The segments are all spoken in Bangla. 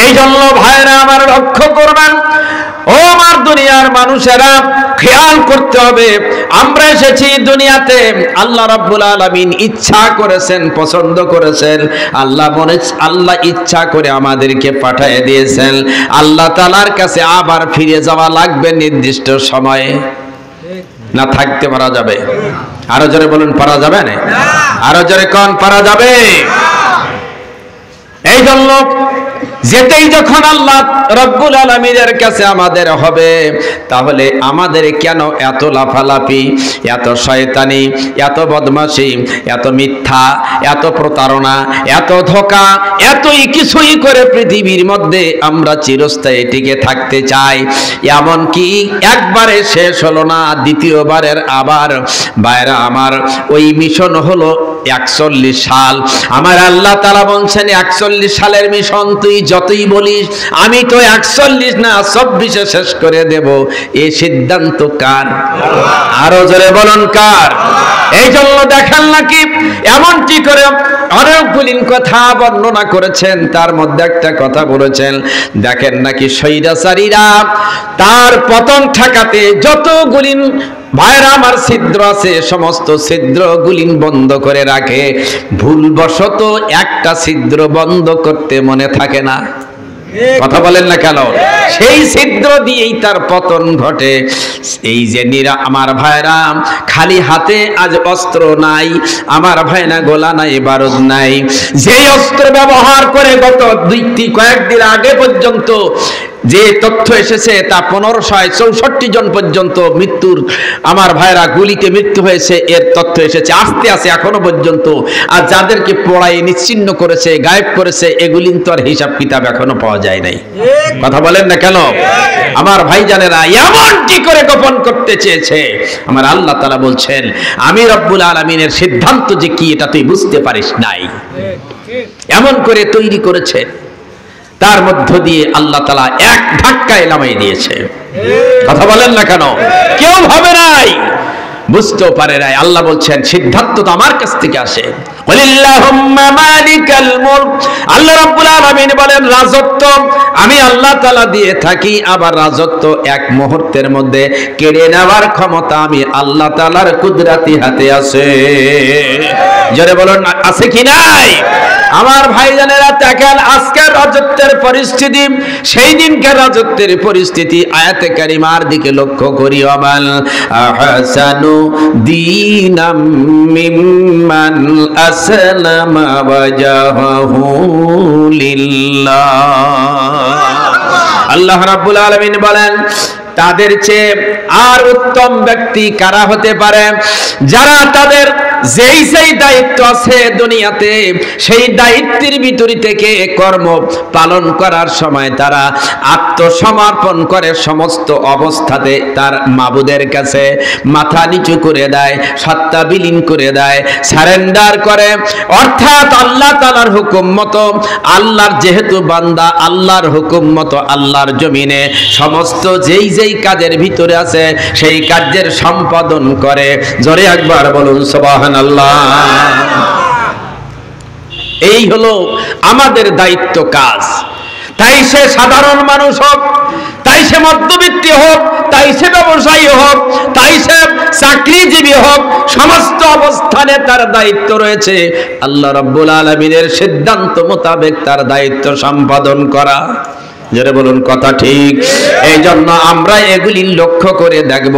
এই জন্য ভাইরা আমার লক্ষ্য করবেন, ও আমার দুনিয়ার মানুষেরা, খেয়াল করতে হবে, আমরা এসেছি দুনিয়াতে আল্লাহ রাব্বুল আলামিন ইচ্ছা করেছেন, পছন্দ করেছেন, আল্লাহ ইচ্ছা করে আমাদেরকে পাঠিয়ে দিয়েছেন। আল্লাহ তাআলার কাছে আবার ফিরে যাওয়া লাগবে নির্দিষ্ট সময়ে, না থাকতে পারা যাবে? আরো জোরে বলুন, পারা যাবে না? আরো জোরে কোন পারা যাবে? এই জন্য যেতেই যখন আল্লাহ রব্বুল আলামিনের কাছে আমাদের হবে, তাহলে আমাদের কেন এত লাফালাফি, এত শয়তানি, এত বদমাশি, এত মিথ্যা, এত প্রতারণা, এত ধোঁকা, এতই কিছুই করে পৃথিবীর মধ্যে আমরা চিরস্থায়ী টিকে থাকতে চাই? এমন কি একবারে শেষ হলো না, দ্বিতীয়বারের আবার বাইরা আমার ওই মিশন হলো 41 সাল। আমার আল্লাহ তাআলা বলছেন 41 সালের মিশন তুই যতই বলিস আমি তো 41 না 24-এ শেষ করে দেব, এই সিদ্ধান্ত কার? আরো জোরে বলুন কার? এই জন্য দেখেন নাকি এমনটি করে অনেকগুলি কথা বর্ণনা করেছেন, তার মধ্যে একটা কথা বলেছেন, দেখেন নাকি স্বৈরাচারীরা তার পতন ঠেকাতে যতগুলি ভাইরা আমার ছিদ্র আছে সমস্ত ছিদ্রগুলি বন্ধ করে রাখে, ভুলবশত একটা ছিদ্র বন্ধ করতে মনে থাকে না। কথা বলেন না কেন? সেই ছিদ্র দিয়েই তার পতন ঘটে। এই যে আমার ভাইরা খালি হাতে আজ অস্ত্র নাই, আমার ভাইনা গোলা নাই, বারুদ নাই, যেই অস্ত্র ব্যবহার করে গত কয়েকদিন আগে পর্যন্ত যে তথ্য এসেছে তা 1564 জন পর্যন্ত মৃত্যুর, আমার ভাইরা গুলিতে মৃত্যু হয়েছে এর তথ্য এসেছে, আসতে আছে এখনো পর্যন্ত। আর যাদেরকে পোড়ায় নিশ্চিহ্ন করেছে, গায়েব করেছে, এগুলির তো আর হিসাব কিতাব এখনো পাওয়া যায় নাই। কথা বলেন না কেন? আমার ভাইজানেরা এমন কি করে গোপন করতে চেয়েছে, আমার আল্লাহ তাআলা বলছেন আমি রব্বুল আলামিনের সিদ্ধান্ত যে কি এটা তুই বুঝতে পারিস নাই, এমন করে তৈরি করেছে, তার মধ্য দিয়ে আল্লাহ তাআলা এক ধাক্কায় নামাই দিয়েছে। কথা বলেন না কেন? কেউ ভাবে নাই, বুঝতেও পারে নাই। আল্লাহ বলছেন সিদ্ধান্ত তো আমার কাছ থেকে আসে। কুলিল্লাহুম্মা মালিকাল মুলক, আল্লাহ রাব্বুল আলামিন বলেন রাজত্ব আমি আল্লাহ তাআলা দিয়ে থাকি, আবার রাজত্ব এক মুহূর্তের মধ্যে কেড়ে নেওয়ার ক্ষমতা আমি আল্লাহ তাআলার কুদরতি হাতে আছে। জোরে বলুন আছে কি নাই? আমার ভাইজানেরা দেখেন আজকের রাজত্বের পরিস্থিতি, সেই দিনকার রাজত্বের পরিস্থিতি। আয়াতে কারিমার দিকে লক্ষ্য করি, আমাল আহসানু দীনাম মিম্মান আসলামা ওয়াজহাহু লিল্লাহ। আল্লাহ রাব্বুল আলামিন বলেন তাদের চেয়ে আর উত্তম ব্যক্তি কারা হতে পারে, যারা তাদের যেই যেই দায়িত্ব আছে দুনিয়াতে সেই দায়িত্বের ভিতর থেকে কর্ম পালন করার সময় তারা আত্মসমর্পণ করে, সমস্ত অবস্থাতে তার মাবুদের কাছে মাথা নিচু করে দেয়, সত্তা বিলীন করে দেয়, সারেন্ডার করে। অর্থাৎ আল্লাহ তাআলার হুকুম মতো, আল্লাহর যেহেতু বান্দা, আল্লাহর হুকুম মতো আল্লাহর জমিনে সমস্ত যেই যেই কাজের ভিতরে আছে সেই কাজের সম্পাদন করে। জোরে একবার বলুন সুবহানাল্লাহ। এই হলো আমাদের দায়িত্ব কাজ। তাই সে সাধারণ মানুষ হোক, তাই সে মধ্যবিত্ত হোক, তাই সে ব্যবসায়ী হোক, তাই সে চাকরিজীবী হোক, সমস্ত অবস্থানে তার দায়িত্ব রয়েছে আল্লাহ রাব্বুল আলামিনের সিদ্ধান্ত মোতাবেক তার দায়িত্ব সম্পাদন করা। যারা বলুন কথা ঠিক। এই জন্য আমরা এগুলি লক্ষ্য করে দেখব।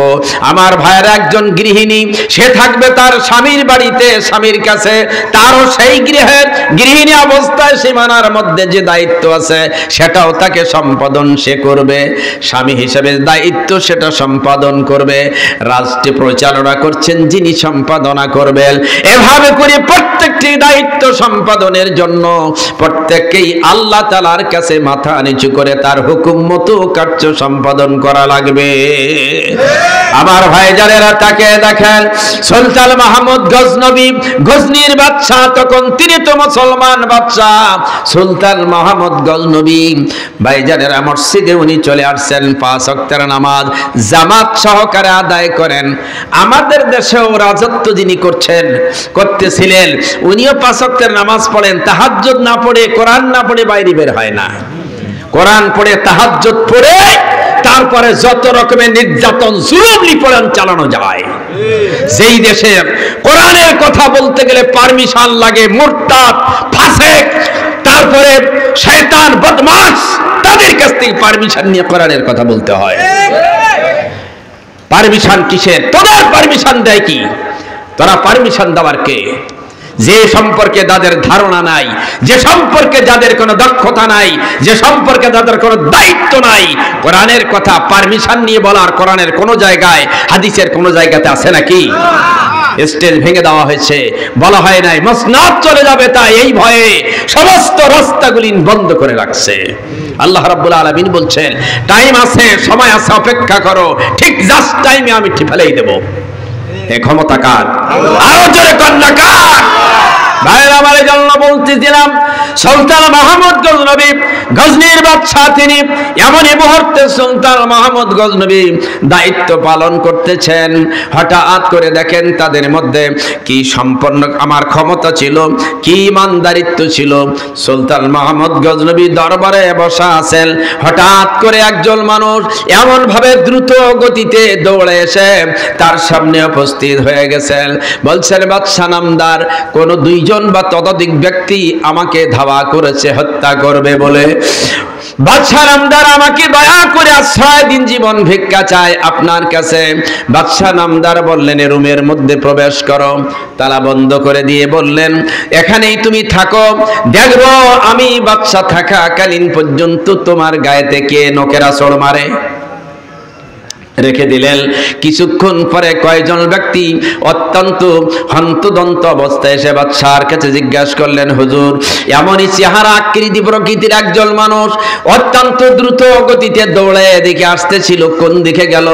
আমার ভাইয়ের একজন গৃহিণী, সে থাকবে তার স্বামীর বাড়িতে, স্বামীর কাছে, তারও সেই গৃহের গৃহিণী অবস্থায় সীমানার মধ্যে যে দায়িত্ব আছে সেটাও তাকে সম্পাদন সে করবে, স্বামী হিসেবে দায়িত্ব সেটা সম্পাদন করবে। রাষ্ট্র পরিচালনা করছেন যিনি সম্পাদনা করবেন। এভাবে করে প্রত্যেকটি দায়িত্ব সম্পাদনের জন্য প্রত্যেককেই আল্লাহ তাআলার কাছে মাথা নিচু করে তার হুকুম মতো কার্য সম্পাদন করা লাগবে। আমার ভাইজানেরা তাকে দেখেন, সুলতান মাহমুদ গজনবী, গজনির বাদশা, তখন তিনি তো মুসলমান বাদশা, সুলতান মাহমুদ গজনবী ভাইজানেরা মসজিদে উনি চলে আসছেন, 5 ওয়াক্তের নামাজ জামাত সহকারে আদায় করেন। আমাদের দেশেও রাজত্ব যিনি করতেছিলেন উনিও 5 ওয়াক্তের নামাজ পড়েন, তাহাজ্জুদ না পড়ে, কোরআন না পড়ে বাইরে বের হয় না। কোরআন পড়ে তাহাজ্জুদ পড়ে তারপরে যত রকমের নির্যাতন জুলুম নিপীড়ন চালানো যায়। যেই দেশে কোরআনের কথা বলতে গেলে পারমিশন লাগে, মুরতাদ, ফাসিক, তারপরে শয়তান, বদমাশ, তাদের কাছ থেকে পারমিশন নিয়ে কোরআনের কথা বলতে হয়। পারমিশন কিসের? তোদের পারমিশন দেয় কি? তোরা পারমিশন দেওয়ার কে? যে সম্পর্কে যাদের ধারণা নাই, যে সম্পর্কে যাদের কোনো দক্ষতা নাই, যে সম্পর্কে যাদের কোনো দায়িত্ব নাই, কোরআনের কথা পারমিশন নিয়ে বলার কোরআনের কোন জায়গায়, হাদিসের কোন জায়গাতে আছে নাকি? স্টেজ ভেঙে দেওয়া হয়েছে, বলা হয় নাই মসনদ চলে যাবে, তাই এই ভয়ে সমস্ত রাস্তাগুলি বন্ধ করে রাখছে। আল্লাহ রাব্বুল আলামিন বলছেন টাইম আছে, সময় আছে, অপেক্ষা করো, ঠিক জাস্ট টাইমে আমি ঠিক ফেলেই দেব। এই ক্ষমতা কার? আরো জোরে কন্যা কার? ভাইরা আমার জন্য বলতেছিলাম, সুলতান মাহমুদ গজনবী গজনির বাদশাহ, তিনি এমনই মুহূর্তে সুলতান মাহমুদ গজনবী দায়িত্ব পালন করতেছেন, হঠাৎ করে দেখেন তাদের মধ্যে কি সম্পন্ন আমার ক্ষমতা ছিল, কি ইমানদারিত্ব ছিল। সুলতান মাহমুদ গজনবী দরবারে বসা আছেন, হঠাৎ করে একজন মানুষ এমন ভাবে দ্রুত গতিতে দৌড়ে এসে তার সামনে উপস্থিত হয়ে গেছেন। বলছেন বাদশাহ নামদার কোন দুইজন বা ততোধিক ব্যক্তি আমাকে ধাওয়া করেছে হত্যা করবে বলে। বাদশাহ নামদার আমাকে দয়া করে আশ্রয় দিন, জীবন ভিক্ষা চায় আপনার কাছে। বাদশাহ নামদার বললেন রুমের মধ্যে প্রবেশ করো। তালা বন্ধ করে দিয়ে বললেন এখানেই তুমি থাকো, দেখবো আমি বাদশাহ থাকাকালীন পর্যন্ত তোমার গায়েতে কে নখের আঁচড় মারে। রেখে দিলেন। কিছুক্ষণ পরে কয়েকজন ব্যক্তি অত্যন্ত হন্তদন্ত অবস্থায় এসে বাদশার কাছে জিজ্ঞাসা করলেন হুজুর, এমনই চেহারা আকৃতি প্রকৃতির একজন মানুষ অত্যন্ত দ্রুত গতিতে দৌড়ে এদিকে আসতেছিল, কোন দিকে গেল?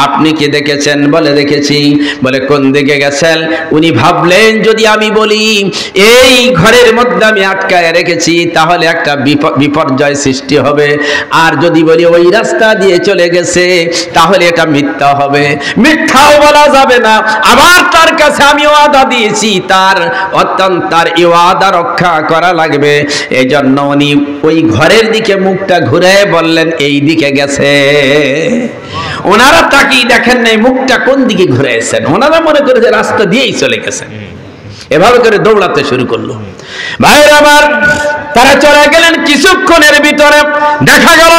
আপনি কি দেখেছেন? বলে দেখেছি। বলে কোন দিকে গেছেন? উনি ভাবলেন যদি আমি বলি এই ঘরের মধ্যে আমি আটকায় রেখেছি তাহলে একটা বিপর্যয় সৃষ্টি হবে, আর যদি বলি ওই রাস্তা দিয়ে চলে গেছে তাহলে এটা মিথ্যা হবে। মিথ্যাও বলা যাবে না, আবার তার কাছে আমি ওয়াদা দিয়েছি, তার ওয়াদা রক্ষা করা লাগবে। এই জন্য উনি ওই ঘরের দিকে মুখটা ঘুরে বললেন এই দিকে গেছে। ওনারা তাকিয়ে দেখেন নাই মুখটা কোন দিকে ঘুরেছেন, ওনারা মনে করে যে রাস্তা দিয়েই চলে গেছেন। এভাবে করে দৌড়াতে শুরু করলো। ভাইরা আমার, তারা চলে গেলেন। কিছুক্ষণের ভিতরে দেখা গেল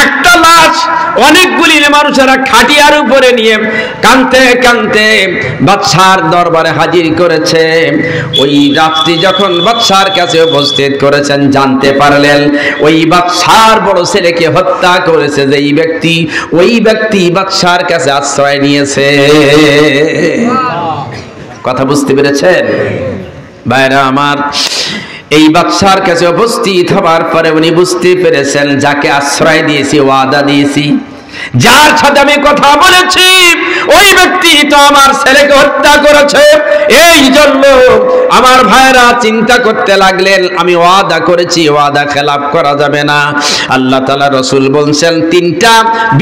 একটা লাশ অনেকগুলি মানুষেরা খাটিয়ার উপরে নিয়ে কাঁদতে কাঁদতে বাদশার দরবারে হাজির করেছে। ওই রাত্রি যখন বাদশার কাছে উপস্থিত করেছেন জানতে পারলেন ওই বাদশার বড় ছেলেকে হত্যা করেছে যেই ব্যক্তি, ওই ব্যক্তি বাদশার কাছে আশ্রয় নিয়েছে। কথা বুঝতে পেরেছেন ভাইরা আমার? এই বাদশার কাছে উপস্থিত হবার পরে উনি বুঝতে পেরেছেন যাকে আশ্রয় দিয়েছি, ওয়াদা দিয়েছি, যার সাথে আমি কথা বলেছি ওই ব্যক্তি তো আমার ছেলেকে হত্যা করেছে। এই জন্য আমার ভাইরা চিন্তা করতে লাগলেন আমি ওয়াদা করেছি, ওয়াদা খেলাপ করা যাবে না। আল্লাহ তাআলা রাসূল বলছেন তিনটা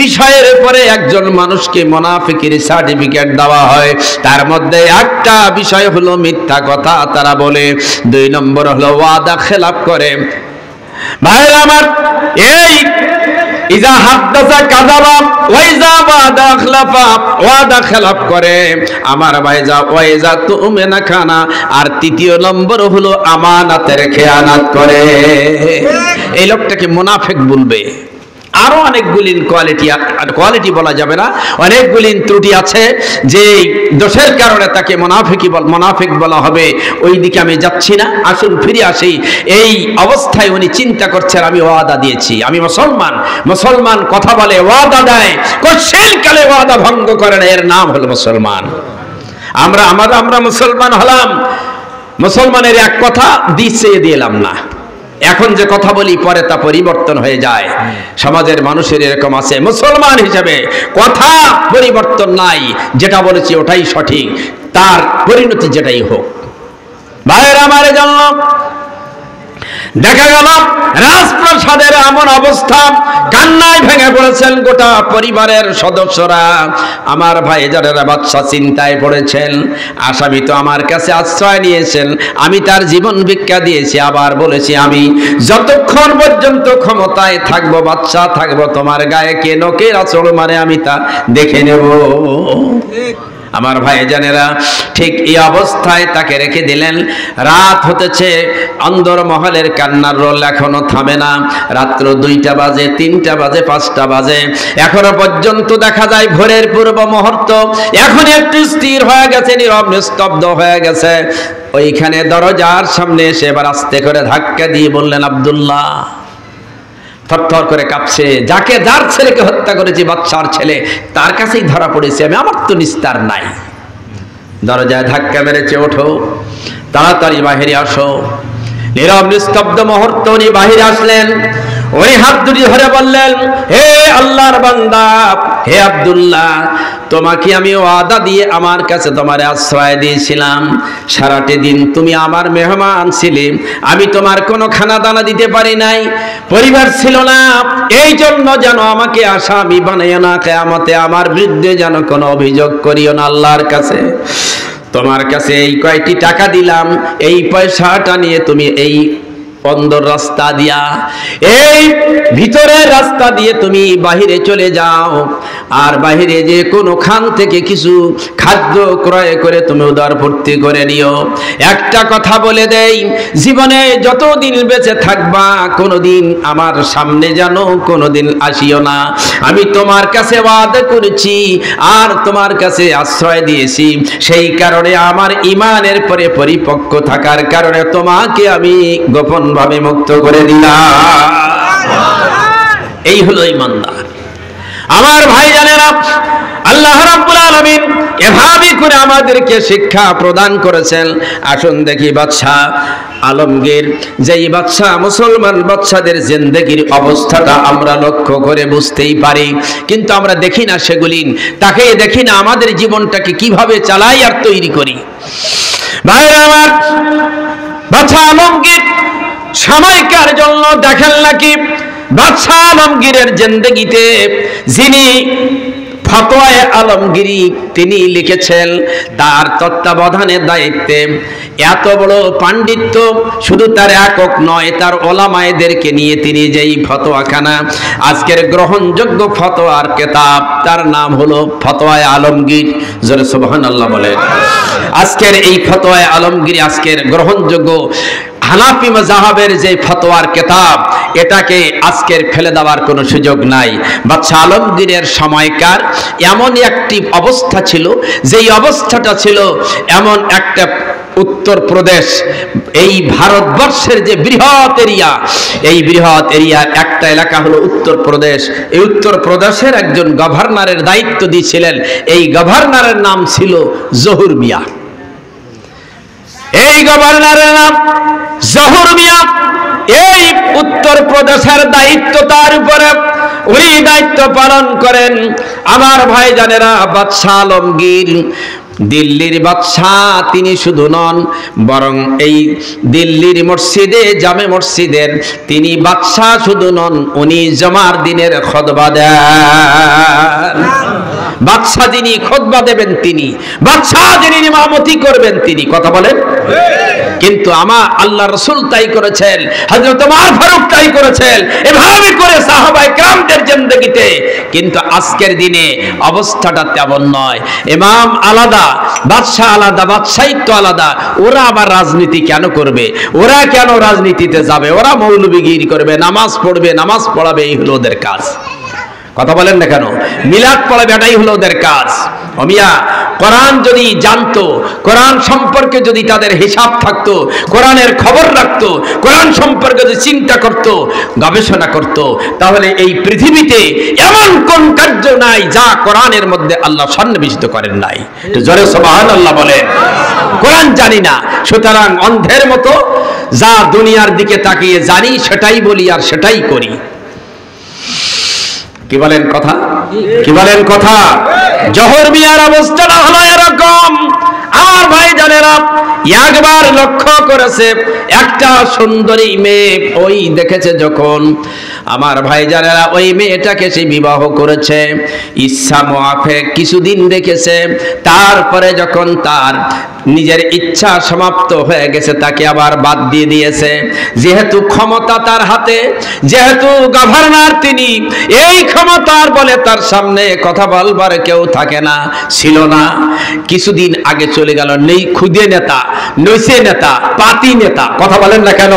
বিষয়ের উপরে একজন মানুষকে মুনাফিকের সার্টিফিকেট দেওয়া হয়, তার মধ্যে একটা বিষয় হলো মিথ্যা কথা তারা বলে, 2 নম্বর হলো ওয়াদা খেলাপ করে। ভাইরা আমার, এই ইজা হাদাসা কাযাবা ওয়া ইজা ওয়াদা আখলাফা, ওয়াদা খেলাপ করে আমার ভাইজা, ওয়া ইজা তুমিনা খানা, আর 3 নম্বর হলো আমানতের খেয়ানত করে। এই লোকটাকে মুনাফিক বলবে। আরো অনেকগুলি কোয়ালিটি বলা যাবে না, অনেকগুলি ত্রুটি আছে যে দোষের কারণে তাকে মুনাফিক বলা হবে। ওই দিকে আমি যাচ্ছি না, আসুন ফিরে আসি। এই অবস্থায় উনি চিন্তা করছেন আমি ওয়াদা দিয়েছি, আমি মুসলমান কথা বলে ওয়াদা দেয়, কোশ্চেন কালে ওয়াদা ভঙ্গ করে না, এর নাম হলো মুসলমান। আমরা মুসলমান হলাম, মুসলমানের এক কথা দিলাম না, এখন যে কথা বলি পরে তা পরিবর্তন হয়ে যায়। সমাজের মানুষের এরকম আছে, মুসলমান হিসেবে কথা পরিবর্তন নাই, যেটা বলেছি ওটাই সঠিক, তার পরিণতি যেটাই হোক। ভাইয়ের আমার জন্য দেখা গেল রাজপ্রাসাদের এমন অবস্থা, কান্নায় ভেঙে পড়েছেন গোটা পরিবারের সদস্যরা। আমার ভাইজানেরা, বাদশা চিন্তায় পড়েছেন। আসামি তো আমার কাছে আশ্রয় নিয়েছেন, আমি তার জীবন ভিক্ষা দিয়েছি, আবার বলেছি আমি যতক্ষণ পর্যন্ত ক্ষমতায় থাকবো, বাদশা থাকবো, তোমার গায়ে কে নখের আঁচড় মারে আমি তা দেখে নেব। আমার ভাইজানেরা, ঠিক এই অবস্থায় তাকে রেখে দিলেন। রাত হতেছে, অন্দর মহলের কান্নার রোল এখনো থামে না। রাত্র 2টা বাজে, 3টা বাজে, 5টা বাজে, এখনো পর্যন্ত দেখা যায় ভোরের পূর্ব মুহূর্ত। এখন একটু স্থির হয়ে গেছে, নীরব নিস্তব্ধ হয়ে গেছে। ওইখানে দরজার সামনে এসে এবার আস্তে করে ধাক্কা দিয়ে বললেন, আব্দুল্লাহ। থরথর করে কাঁপছে, যার ছেলেকে হত্যা করেছি, বাদশার ছেলে, তার কাছেই ধরা পড়েছে আমি, আমার তো নিস্তার নাই। দরজায় ধাক্কা মেরেছে, ওঠো, তাড়াতাড়ি বাহিরে আসো। নীরব নিস্তব্ধ মুহূর্ত, উনি বাহিরে আসলেন। উনি হাত দুটি ধরে বললেন, হে আল্লাহর বান্দা, হে আব্দুল্লাহ, তোমাকে আমি ওয়াদা দিয়ে আমার কাছে তোমার আশ্রয় দিয়েছিলাম। সারাটি দিন তুমি আমার মেহমান ছিলে, আমি তোমার কোনো খানা দানা দিতে পারি নাই, পরিবার ছিল না, এই জন্য যেন আমাকে আসামি বানাইও না, কিয়ামতে আমার বিরুদ্ধে যেন কোনো অভিযোগ করিও না আল্লাহর কাছে। তোমার কাছে এই কয়টি টাকা দিলাম, এই পয়সাটা নিয়ে তুমি এই অন্দর রাস্তা দিয়া, এই ভিতরের রাস্তা দিয়ে তুমি বাহিরে চলে যাও, আর বাহিরে যে কোনো খান থেকে কিছু খাদ্য ক্রয় করে তুমি উদার ভর্তি করে নিও। একটা কথা বলে দেই, জীবনে যতদিন বেঁচে থাকবা, কোনোদিন আমার সামনে যেন কোনোদিন আসিও না। আমি তোমার কাছে ওয়াদা করেছি আর তোমার কাছে আশ্রয় দিয়েছি, সেই কারণে আমার ঈমানের পরে পরিপক্ক থাকার কারণে তোমাকে আমি গোপন ভাবে মুক্ত করে দিলাম। এই হলো ঈমানদার। আমার ভাইজানেরা, আল্লাহ রাব্বুল আলামিন এভাবে করে আমাদেরকে শিক্ষা প্রদান করেছেন। আসুন দেখি বাদশা আলমগীর, যেই বাদশা মুসলমান বাদশাদের জিন্দেগির অবস্থাটা আমরা লক্ষ্য করে বুঝতেই পারি, কিন্তু আমরা দেখি না সেগুলি, তাকে দেখি না আমাদের জীবনটাকে কিভাবে চালাই আর তৈরি করি। ভাইরা আমার, বাদশা আলমগীর সময়কার জন্য দেখেন নাকি বাদশা আলমগীরের জিন্দেগিতে যিনি ফতোয়ায়ে আলমগীরি তিনি লিখেছেন, তার তত্ত্বাবধানের দায়িত্বে এত বড় পাণ্ডিত্য, শুধু তার একক নয়, তার ওলামায়েদেরকে নিয়ে তিনি যেই ফতোয়াখানা, আজকের গ্রহণযোগ্য ফতোয়ার কিতাব, তার নাম হলো ফতোয়ায়ে আলমগীর। জোরে সুবহানাল্লাহ বলেন। আজকের এই ফতোয়ায়ে আলমগীর আজকের গ্রহণযোগ্য হানাফি মাযহাবের যে ফতোয়ার কিতাব, এটাকে আজকের ফেলে দেওয়ার কোনো সুযোগ নাই। বাদশা আলমগীরের সময়কার এমন একটি অবস্থা ছিল, যেই অবস্থাটা ছিল এমন একটা উত্তরপ্রদেশ, এই ভারতবর্ষের যে বৃহৎ এরিয়া, এই বৃহৎ এরিয়ার একটা এলাকা হলো উত্তরপ্রদেশ। এই উত্তরপ্রদেশের একজন গভর্নরের দায়িত্ব দিয়েছিলেন, এই গভর্নরের নাম ছিল জহুর মিয়া। এই গভর্নরের নাম জহুর মিয়া। এই উত্তরপ্রদেশের দায়িত্ব তার উপরে, উনি দায়িত্ব পালন করেন। আমার ভাইজানেরা, বাদশা আলমগীর দিল্লির বাদশাহ তিনি শুধু নন, বরং এই দিল্লির মসজিদে, জামে মসজিদের তিনি বাদশাহ শুধু নন, উনি জমার দিনের খুতবা দেন। বাদশাহ যিনি খুতবা দেবেন তিনি, বাদশাহ যিনি ইমামতি করবেন তিনি। কথা বলেন। কিন্তু আমার আল্লাহ রাসূল তাই করেছেন, হযরত ওমর ফারুক তাই করেছেন, এভাবে করে সাহাবায়ে কেরামদের জিন্দেগিতে। কিন্তু আজকের দিনে অবস্থাটা তেমন নয়। ইমাম আলাদা, বাদশাহ আলাদা, বাদশাহিত্ব আলাদা। ওরা আবার রাজনীতি কেন করবে? ওরা কেন রাজনীতিতে যাবে? ওরা মৌলবীগিরি করবে, নামাজ পড়বে, নামাজ পড়াবে, এই হলো ওদের কাজ। কথা বলেন না কেন? মিলাদ পড়াবে, এটাই হলো ওদের কাজ। ও মিয়া, কোরআন যদি জানতো, কোরআন সম্পর্কে যদি তাদের হিসাব থাকতো, কোরআনের খবর রাখতো, কোরআন সম্পর্কে যদি চিন্তা করত, গবেষণা করত, তাহলে এই পৃথিবীতে এমন কোন কার্য নাই যা কোরআনের মধ্যে আল্লাহ সন্নিবেশিত করেন নাই। জোরে সুবহানাল্লাহ বলেন। কোরআন জানি না, সুতরাং অন্ধের মতো যা দুনিয়ার দিকে তাকিয়ে জানি সেটাই বলি আর সেটাই করি। কি বলেন কথা? কি বলেন কথা? জহুর মিয়ার অবস্থাটা হলো এরকম। আমার ভাই জানেরা, একবার লক্ষ্য করেছে একটা সুন্দরী মেয়ে, ওই দেখেছে যখন আমার ভাই জানেরা ওই মেয়েটাকে সে বিবাহ করেছে ইচ্ছা মোয়াফেক, কিছুদিন দেখেছে, তারপরে যখন তার নিজের ইচ্ছা সমাপ্ত হয়ে গেছে তাকে আবার বাদ দিয়ে দিয়েছে। যেহেতু ক্ষমতা তার হাতে, যেহেতু গভর্নর তিনি, এই ক্ষমতার বলে তার সামনে কথা বলবার কেউ থাকে না, ছিল না। কিছুদিন আগে চলে গেল নেই খুদে নেতা, নৈসে নেতা, পাতি নেতা, কথা বলেন না কেন?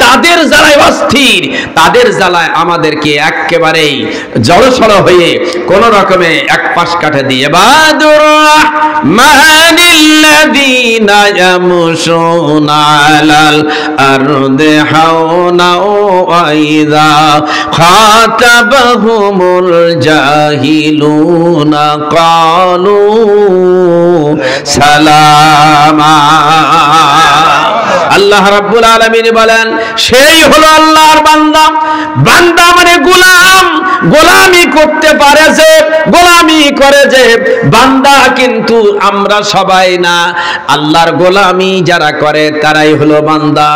তাদের জ্বালায় অস্থির, তাদের জ্বালায় আমাদেরকে একেবারেই জড়সড় হয়ে কোন রকমে এক পাশ কাটে দিয়ে বাদুর মানিল্লাযীনা ইয়ামশুনা আলাল আরদি হাওনা ওয়া ইযা খাতাবাহুমুল জাহিলুনা ক্বালু সালামা। আল্লাহ রাব্বুল আলামিন বলেন, সেই হলো আল্লাহর বান্দা। বান্দা মানে গোলাম, গোলামি করতে পারে যে, গোলামি করে যে বান্দা, কিন্তু আমরা সবাই না। আল্লাহর গোলামি যারা করে তারাই হলো বান্দা।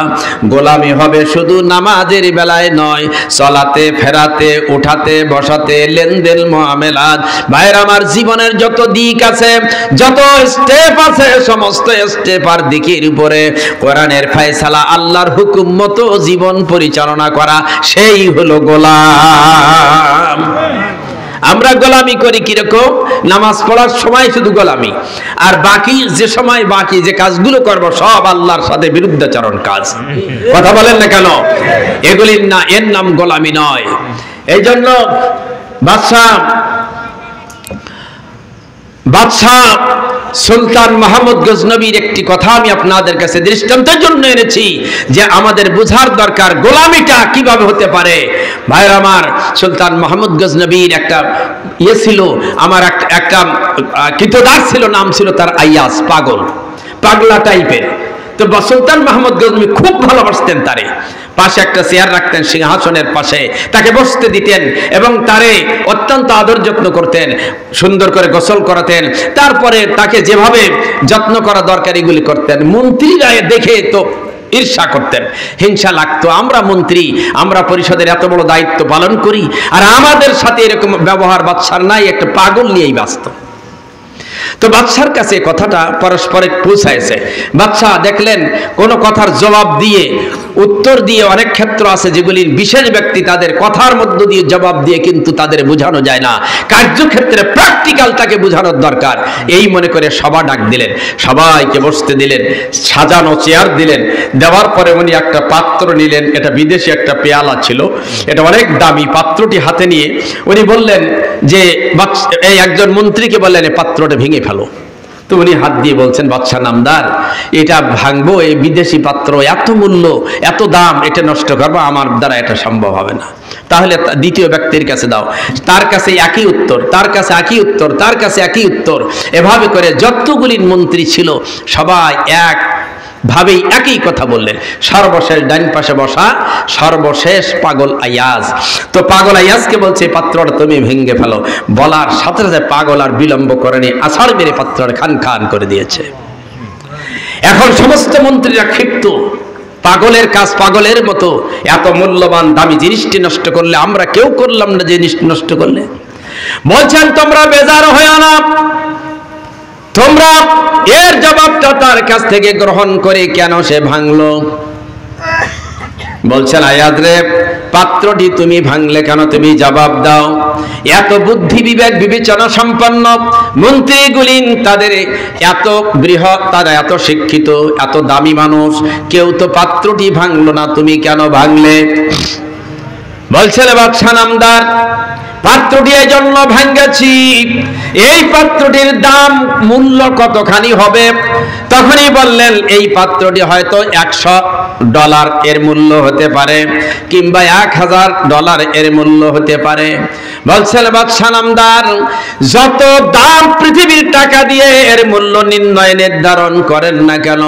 গোলামি হবে শুধু নামাজের বেলায় নয়, চলাতে ফেরাতে, উঠাতে বসাতে, লেনদেন মুআমেলাত। ভাইরা আমার, জীবনের যত দিক আছে, যত স্টেপ আছে, সমস্ত স্টেপ আর দিকের উপরে কোরআনের ফয়সালা, আল্লাহর হুকুম মতো জীবন পরিচালনা করা, সেই হলো গোলাম। আমরা গোলামি করি কিরকম? নামাজ পড়ার সময় শুধু গোলামি, আর বাকি যে সময় বাকি যে কাজগুলো করব সব আল্লাহর সাথে বিরুদ্ধাচরণ কাজ। কথা বলেন না কেন? এগুলির না, এর নাম গোলামি নয়। এই জন্য বাদশাহ সুলতান মাহমুদ গজনবীর একটি কথা আমি আপনাদের কাছে দৃষ্টান্তের জন্য এনেছি, যে আমাদের বুঝার দরকার গোলামিটা কিভাবে হতে পারে। ভাইরা আমার, সুলতান মাহমুদ গজনবীর একটা ছিল, আমার একটা কৃতদাস ছিল, নাম ছিল তার আইয়াস, পাগলা টাইপের। তো সুলতান মাহমুদ গজনবী খুব ভালোবাসতেন তারে, পাশে একটা চেয়ার রাখতেন সিংহাসনের পাশে, তাকে বসতে দিতেন এবং তারে অত্যন্ত আদর যত্ন করতেন, সুন্দর করে গোসল করাতেন, তারপরে তাকে যেভাবে যত্ন করা দরকার এগুলি করতেন। মন্ত্রীরা দেখে তো ঈর্ষা করতেন, হিংসা লাগতো। আমরা মন্ত্রী, আমরা পরিষদের এত বড় দায়িত্ব পালন করি, আর আমাদের সাথে এরকম ব্যবহার বাদশার নাই, একটা পাগল নিয়েই ব্যস্ত। তো বাদশার কাছে কথাটা পরস্পরে পৌঁছাইছে। বাদশাহ দেখলেন কোন কথার জবাব দিয়ে, উত্তর দিয়ে, অনেক ক্ষেত্র আছে যেগুলির বিশেষ ব্যক্তি তাদের কথার মধ্য দিয়ে জবাব দিয়ে কিন্তু তাদের বোঝানো যায় না, কার্যক্ষেত্রে প্র্যাকটিক্যাল তাকে বোঝানোর দরকার। এই মনে করে সভা ডাক দিলেন, সবাইকে বসতে দিলেন, সাজানো চেয়ার দিলেন, দেওয়ার পরে উনি একটা পাত্র নিলেন, এটা বিদেশি একটা পেয়ালা ছিল, এটা অনেক দামি। পাত্রটি হাতে নিয়ে উনি বললেন যে, এই একজন মন্ত্রীকে বললেন এই পাত্রটা ভেঙে ফেলো। তো উনি হাত দিয়ে বলছেন, বাদশাহ নামদার, এটা ভাঙবো, এই বিদেশি পাত্র, এত মূল্য, এত দাম, এটা নষ্ট করবো, আমার দ্বারা এটা সম্ভব হবে না। তাহলে দ্বিতীয় ব্যক্তির কাছে দাও, তার কাছে একই উত্তর, তার কাছে একই উত্তর, তার কাছে একই উত্তর। এভাবে করে যতগুলি মন্ত্রী ছিল সবাই এক ভাবেই একই কথা বললেন। সর্বশেষ ডাইন পাশে বসা সর্বশেষ পাগল আয়াজ। তো পাগল আয়াজকে বলছে, পাত্রটা তুমি ভেঙে ফেলো। বলার সাথে সাথে পাগল আর বিলম্ব করেনি, আছাড় মেরে পাত্রটা খান খান করে দিয়েছে। এখন সমস্ত মন্ত্রীরা ক্ষিপ্ত, পাগলের কাজ পাগলের মতো, এত মূল্যবান দামি জিনিসটি নষ্ট করলে, আমরা কেউ করলাম না জিনিসটি নষ্ট করলে। বলছেন তোমরা বেজার হয়ো না, তোমরা এর জবাবটা তার কাছ থেকে গ্রহণ করে কেন সে ভাঙলো। বলছেন, আয়াত রে, পাত্রটি তুমি ভাঙলে কেন, তুমি জবাব দাও। এত বুদ্ধি বিবেক বিবেচনা সম্পন্ন মন্ত্রীগুলি, তাদের এত বৃহৎ, তারা এত শিক্ষিত, এত দামি মানুষ, কেউ তো পাত্রটি ভাঙলো না, তুমি কেন ভাঙলে? বলছেন, বাদশাহ নামদার, পাত্রটি এই জন্য ভাঙ্গেছি, এই পাত্রটির দাম মূল্য কতখানি হবে? তখনই বললেন, এই পাত্রটি হয়তো $100 এর মূল্য হতে পারে, কিংবা $1000 এর মূল্য হতে পারে। বলছেন, বাদশাহ নামদার, যত দাম পৃথিবীর টাকা দিয়ে এর মূল্য নির্ণয় নির্ধারণ করেন না কেন,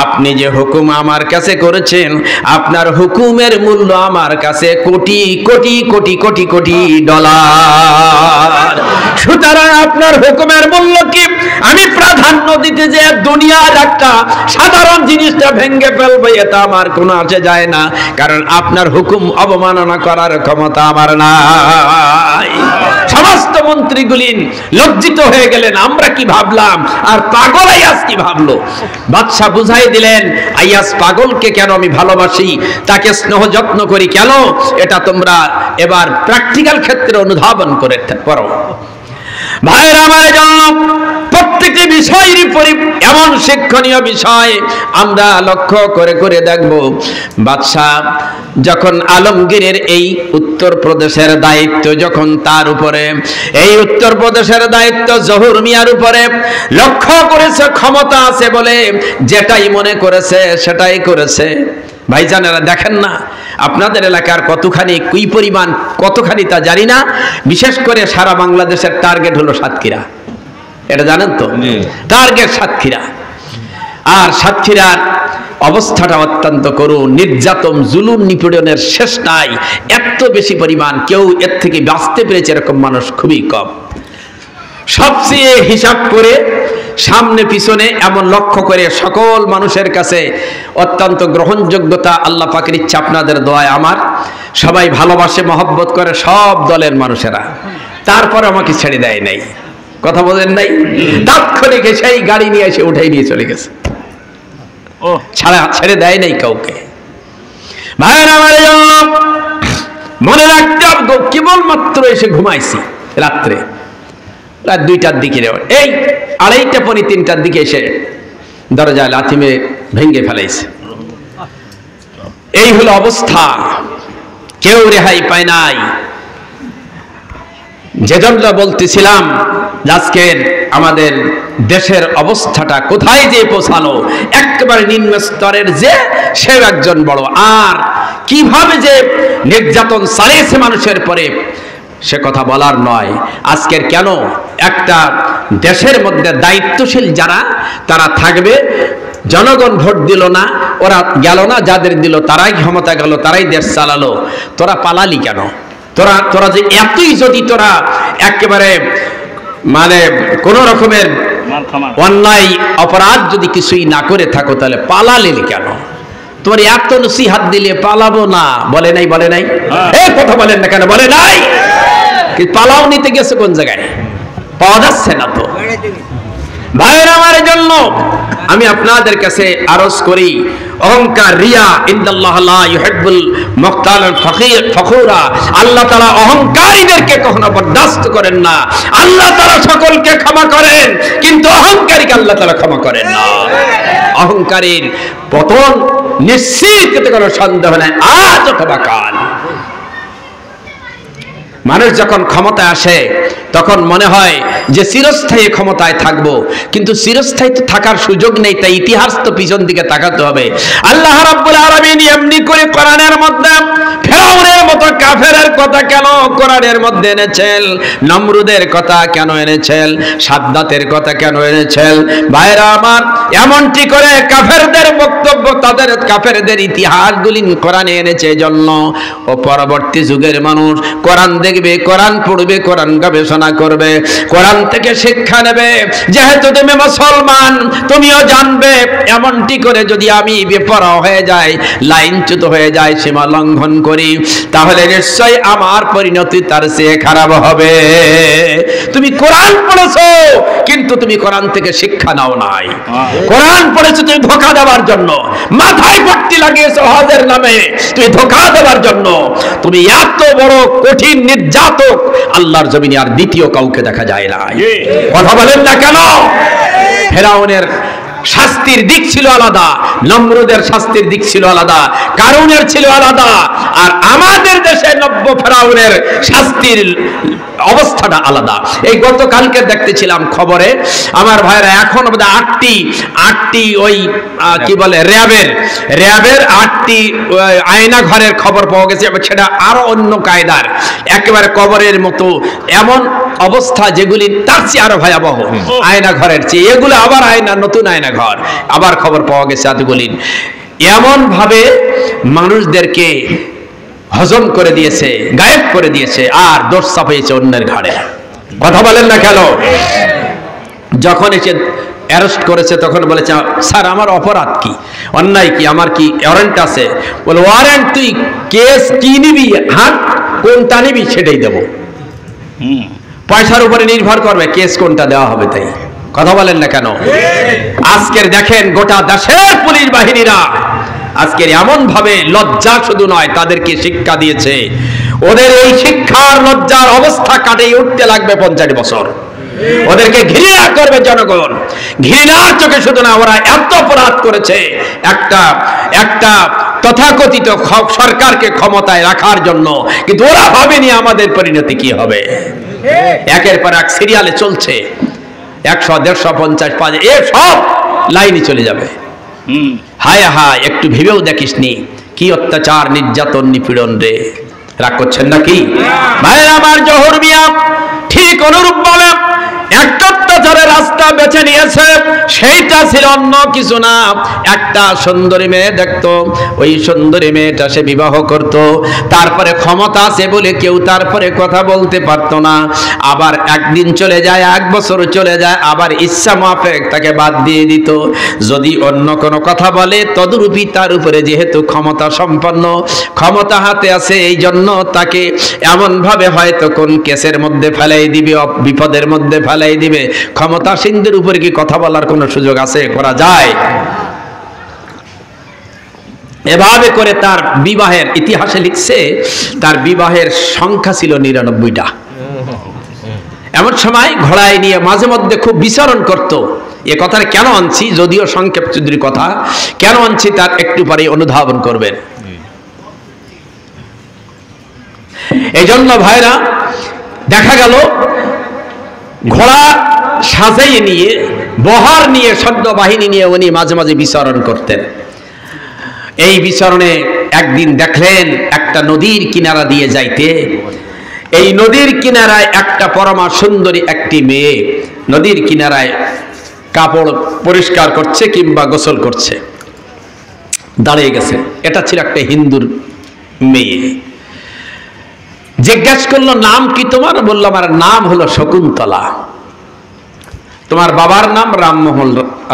আপনি যে হুকুম আমার কাছে করেছেন, আপনার হুকুমের মূল্য আমার কাছে কোটি কোটি কোটি কোটি কোটি $। সুতরাং আপনার হুকুমের মূল্য কি আমি প্রাধান্য দিতে যে দুনিয়ার একটা সাধারণ জিনিসটা ভেঙে ফেলবে এটা আমার কোনো আসে যায় না, কারণ আপনার হুকুম অবমাননা করার ক্ষমতা আমার নাই। সমস্ত মন্ত্রীগুলি লজ্জিত হয়ে গেলেন, আমরা কি ভাবলাম আর পাগল আইয়াস কি ভাবলো। বাদশা বুঝাই দিলেন, আইয়াস পাগলকে কেন আমি ভালোবাসি, তাকে স্নেহ যত্ন করি কেন, এটা তোমরা এবার প্র্যাকটিক্যাল ক্ষেত্রে অনুধাবন করে করো। ভাইরা আমার জন্য প্রত্যেকটি বিষয়েরই এমন শিক্ষণীয় বিষয় আমরা লক্ষ্য করে করে দেখব। বাদশাহ যখন আলমগীরের এই উত্তর প্রদেশের দায়িত্ব যখন তার উপরে, এই উত্তর প্রদেশের দায়িত্ব জহুর মিয়ার উপরে, লক্ষ্য করেছে ক্ষমতা আছে বলে যেটাই মনে করেছে সেটাই করেছে। ভাইজানেরা দেখেন না আপনাদের এলাকার কতখানি কি পরিমাণ কতখানি তা জানি না, বিশেষ করে সারা বাংলাদেশের টার্গেট হলো সাতক্ষীরা, এটা জানেন তো, টার্গেট সাতক্ষীরা। আর সাতক্ষীরার অবস্থাটা অত্যন্ত করুণ, নির্যাতন জুলুম নিপীড়নের শেষ নাই, এত বেশি পরিমাণ, কেউ এর থেকে বাঁচতে পেরেছে এরকম মানুষ খুবই কম। সবচেয়ে হিসাব করে সামনে পিছনে এমন লক্ষ্য করে সকল মানুষের কাছে অত্যন্ত গ্রহণযোগ্যতা আল্লাহ পাকের ইচ্ছা, আপনাদের দোয়ায় আমার সবাই ভালোবাসে মহব্বত করে সব দলের মানুষেরা, তারপর আমাকে ছেড়ে দেয় নাই, কথা বলেন নাই, তাৎক্ষণিক সেই গাড়ি নিয়ে এসে উঠাই নিয়ে চলে গেছে, ছেড়ে দেয় নাই কাউকে। ভাইয়ের আমার মনে রাখতে হবে, কেবলমাত্র এসে ঘুমাইছি রাত্রে, রাত 2টার দিকে, এই 2:30 পৌনে 3টার দিকে এসে দরজায় লাথি মেরে ভেঙে ফেলাইছে। এই হলো অবস্থা, কেউ রেহাই পায় নাই। যেজন্য বলতেছিলাম আজকের আমাদের দেশের অবস্থাটা কোথায় যে পৌঁছালো, একেবারে নিম্ন স্তরের যে সেও একজন বড়, আর কিভাবে যে নির্যাতন চালিয়েছে মানুষের পরে সে কথা বলার নয়। আজকের কেন একটা দেশের মধ্যে দায়িত্বশীল যারা তারা থাকবে, জনগণ ভোট দিল না, ওরা গেল না, যাদের দিল তারাই ক্ষমতা গেল, তারাই দেশ চালালো, তোরা পালালি কেন? তোরা যে এতই যদি তোরা একেবারে মানে কোন রকমের অন্যায় অপরাধ যদি কিছুই না করে থাকো তাহলে পালালি কেন? তোমার এত নসিহত দিলে পালাবো না, বলে নাই? বলে নাই? এই কথা বলেন না কেন? বলে নাই? পালাও নিতে গেছে কোন জায়গায়? পাওয়া যাচ্ছে না তো। ভাইয়ের আমার জন্য আমি আপনাদের কাছে আরজ করি, অহংকার, রিয়া, ইন্নাল্লাহ লা ইউহিব্বুল মুখতালাল ফখুরা, আল্লাহ তাআলা অহংকারীদেরকে কখনো বরদাস্ত করেন না। আল্লাহ তাআলা সকলকে ক্ষমা করেন, কিন্তু অহংকারীকে আল্লাহ তাআলা ক্ষমা করেন না। অহংকারীর পতন নিশ্চিত, এতে কোনো সন্দেহ নাই, আজ অথবা কাল। মানুষ যখন ক্ষমতায় আসে তখন মনে হয় যে চিরস্থায়ী ক্ষমতায় থাকবো, কিন্তু চিরস্থায়ী তো থাকার সুযোগ নেই, তাই ইতিহাস তো পিছন দিকে তাকাতে হবে। আল্লাহ রাব্বুল আলামিন এমনি করে কোরআনের মধ্যে ফেরাউনের মতো কাফেরের কথা কেন কোরআনের মধ্যে এনেছেন, নমরুদের কথা কেন এনেছেন, সাদ্দাতের কথা কেন এনেছেন? ভাইরা আমার, এমনটি করে কাফেরদের বক্তব্য, তাদের কাফেরদের ইতিহাসগুলি কোরআনে এনেছে জন্য ও পরবর্তী যুগের মানুষ কোরআন দেখবে, কোরআন পড়বে, কোরআন গবেষণা করবে, কোরআন থেকে শিক্ষা নেবে। যেহেতু তুমি মুসলমান, তুমিও জানবে এমনটি করে যদি আমি বেপরোয়া হয়ে যাই, লাইনচ্যুত হয়ে যাই, সীমা লঙ্ঘন করি, তাহলে নিশ্চয়ই আমার পরিণতি তার চেয়ে খারাপ হবে। তুমি কোরআন পড়েছো কিন্তু তুমি কোরআন থেকে শিক্ষা নাও নাই। কোরআন পড়েছো তুমি ধোঁকা দেওয়ার জন্য, মাথায় পট্টি লাগিয়েছো হজের নামে, তুমি ধোঁকা দেওয়ার জন্য। তুমি এত বড় কঠিন নির্যাতক আল্লাহর জমিনে আর দ্বিতীয় কাউকে দেখা যায় না। কথা বলেন না কেন? ফেরাউনের শাস্তির দিক ছিল আলাদা, নমরুদের শাস্তির দিক ছিল আলাদা, কারুনের ছিল আলাদা, আর আমাদের দেশে নব্য ফেরাউনের শাস্তির অবস্থাটা আলাদা। এই গতকালকে দেখতেছিলাম খবরে, আমার ভাইরা, এখন আটটি ওই কি বলে র্যাবের 8টি আয়না ঘরের খবর পাওয়া গেছে, সেটা আরো অন্য কায়দার, একেবারে কবরের মতো এমন অবস্থা, যেগুলি তার চেয়ে আরো ভয়াবহ আয়না ঘরের চেয়ে। এগুলো আবার নতুন আয়না ঘর, আবার খবর পাওয়া গেছে এতগুলি, এমন ভাবে মানুষদেরকে হজম করে দিয়েছে, গায়েব করে দিয়েছে, আর দোষ চাপিয়েছে অন্যের ঘাড়ে। কথা বলেন না কেন? যখন এসে অ্যারেস্ট করেছে তখন বলেছে, স্যার আমার অপরাধ কি, অন্যায় কি, আমার কি ওয়ারেন্ট আছে? বলে ওয়ারেন্ট তুই কেস কি নিবি, হাত কোনটা নিবি সেটাই দেবো। পয়সার উপরে নির্ভর করবে কেস কোনটা দেওয়া হবে। তাই কথা বলেন না কেন? আজকের দেখেন গোটা দেশের পুলিশ বাহিনীরা আজকের এমন ভাবে লজ্জা শুধু নয় তাদেরকে শিক্ষা দিয়েছে, ওদের এই শিক্ষার লজ্জার অবস্থা কাটিয়ে উঠতে লাগবে 50 বছর। ওদেরকে ঘৃণা করবে জনগণ, ঘৃণার চোখে শুধু না, ওরা এত অপরাধ করেছে একটা তথাকথিত সরকারকে ক্ষমতায় রাখার জন্য, কিন্তু ওরা ভাবেনি আমাদের পরিণতি কি হবে। একের পর এক সিরিয়ালে চলছে, 100, 150, 50 এ সব লাইনে চলে যাবে। হায় হায়, একটু ভেবেও দেখিসনি কি অত্যাচার, নির্যাতন, নিপীড়ন রে। রাগ করছেন নাকি ভাইরা আমার? জহুর মিয়া ঠিক অনুরূপ ভাবে একটা অত্যাচারের রাস্তা বেছে নিয়েছে, সেইটা ছিল অন্য কিছু না। একটা সুন্দরী মেয়ে দেখতো, ওই সুন্দরী মেয়েটা সে বিবাহ করত, তারপরে ক্ষমতা আছে বলে কেউ তারপরে কথা বলতে পারতো না। আবার একদিন চলে যায়, 1 বছর চলে যায়, আবার ইচ্ছা মাফেক তাকে বাদ দিয়ে দিত। যদি অন্য কোনো কথা বলে তদরূপী তার উপরে যেহেতু ক্ষমতা সম্পন্ন, ক্ষমতা হাতে আছে, এই জন্য তাকে এমন ভাবে হয়তো কোন কেসের মধ্যে ফেলাই দিবে, বিপদের মধ্যে ফেলাই দিবে। ক্ষমতাসীনদের উপরে কি কথা বলার কোনো সুযোগ আছে? করা যায়? এভাবে করে তার বিবাহের ইতিহাসে লিখছে, তার বিবাহের সংখ্যা ছিল 99টা। এমন সময় ঘোড়ায় নিয়ে মাঝে মধ্যে খুব বিচরণ করত। এ কথাটা কেন আনছি, যদিও সংক্ষেপ চৌধুরীর কথা, কেন আনছি তার একটু পরে অনুধাবন করবেন। এই জন্য ভাইরা দেখা গেল ঘোড়া সাজাইয়ে নিয়ে, বহর নিয়ে, সৈন্য বাহিনী নিয়ে উনি মাঝে মাঝে বিচরণ করতেন। এই বিচরণে একদিন দেখলেন একটা নদীর কিনারা দিয়ে যাইতে, এই নদীর কিনারায় একটা পরমা সুন্দরী একটি মেয়ে নদীর কিনারায় কাপড় পরিষ্কার করছে কিংবা গোসল করছে, দাঁড়িয়ে গেছে। এটা ছিল একটা হিন্দুর মেয়ে। জিজ্ঞাসা করলো, নাম কি তোমার? বললো, আমার নাম হলো শকুন্তলা। তোমার বাবার নাম রামমোহন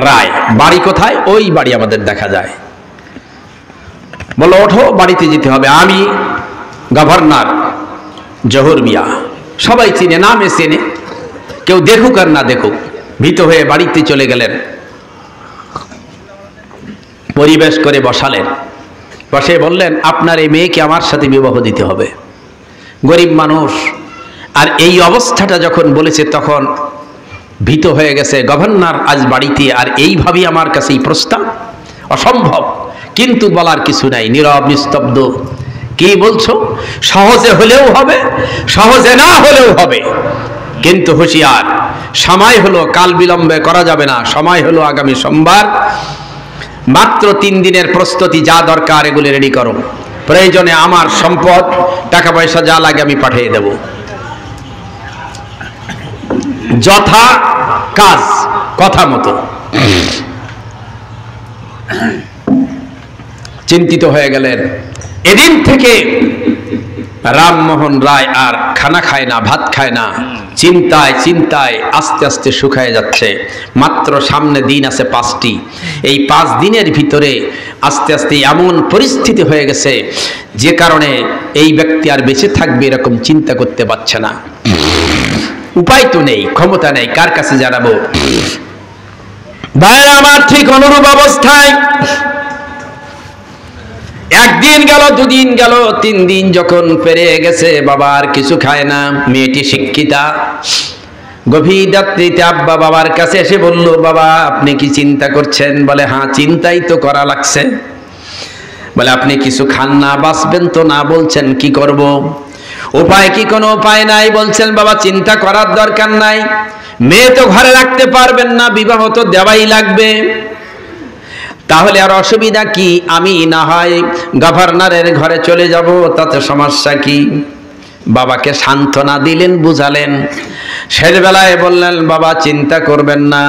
রায়, বাড়ি কোথায়? ওই বাড়ি আমাদের দেখা যায়। বললো, ওঠো, বাড়িতে যেতে হবে। আমি গভর্নর জহুর মিয়া, সবাই চিনে, নামে চেনে, কেউ দেখুক আর না দেখুক। ভীত হয়ে বাড়িতে চলে গেলেন, পরিবেশ করে বসালেন, বসে বললেন, আপনার এই মেয়েকে আমার সাথে বিবাহ দিতে হবে। গরিব মানুষ, আর এই অবস্থাটা যখন বলেছে তখন ভীত হয়ে গেছে। গভর্নর আজ বাড়িতে, আর এইভাবেই আমার কাছে এই প্রস্তাব, অসম্ভব। কিন্তু বলার কিছু নাই, নীরব নিস্তব্ধ। কি বলছো? সহজে হলেও হবে, সহজে না হলেও হবে, কিন্তু হুঁশিয়ার, সময় হলো, কাল বিলম্বে করা যাবে না। সময় হলো আগামী সোমবার, মাত্র 3 দিনের প্রস্তুতি, যা দরকার এগুলি রেডি করো। প্রয়োজনে আমার সম্পদ, টাকা পয়সা যা লাগে আমি পাঠিয়ে দেব। যথা কাজ, কথা মতো। চিন্তিত হয়ে গেলেন। এদিন থেকে রামমোহন রায় আর খানা খায় না, ভাত খায় না, চিন্তায় চিন্তায় আস্তে আস্তে শুকায় যাচ্ছে। মাত্র সামনে দিন আছে 5টি। এই 5 দিনের ভিতরে আস্তে আস্তে এমন পরিস্থিতি হয়ে গেছে যে কারণে এই ব্যক্তি আর বেঁচে থাকবে এরকম চিন্তা করতে পারছে না। উপায় তো নেই, ক্ষমতা নেই, কার কাছে জানাবো? ভাইরা আমার, ঠিক অনুরূপ অবস্থায় একদিন গেল, 2 দিন গেল, 3 দিন যখন পেরিয়ে গেছে, বাবা আর কিছু খায় না। মেয়েটি শিক্ষিতা। গভীর রাত্রিতে আব্বা বাবার কাছে এসে বলল, বাবা আপনি কি চিন্তা করছেন? বলে, হ্যাঁ চিন্তাই তো করা লাগছে। বলে, আপনি কিছু খান না, বাঁচবেন তো না, বলছেন কি করব? উপায় কি? কোনো উপায় নাই। বলছেন, বাবা চিন্তা করার দরকার নাই, মেয়ে তো ঘরে রাখতে পারবেন না, বিবাহ তো দেওয়াই লাগবে। তাহলে আর অসুবিধা কি? আমি না হয় গভর্নরের ঘরে চলে যাব, তাতে সমস্যা কি? বাবাকে সান্ত্বনা দিলেন, বুঝালেন। শেষ বেলায় বললেন, বাবা চিন্তা করবেন না,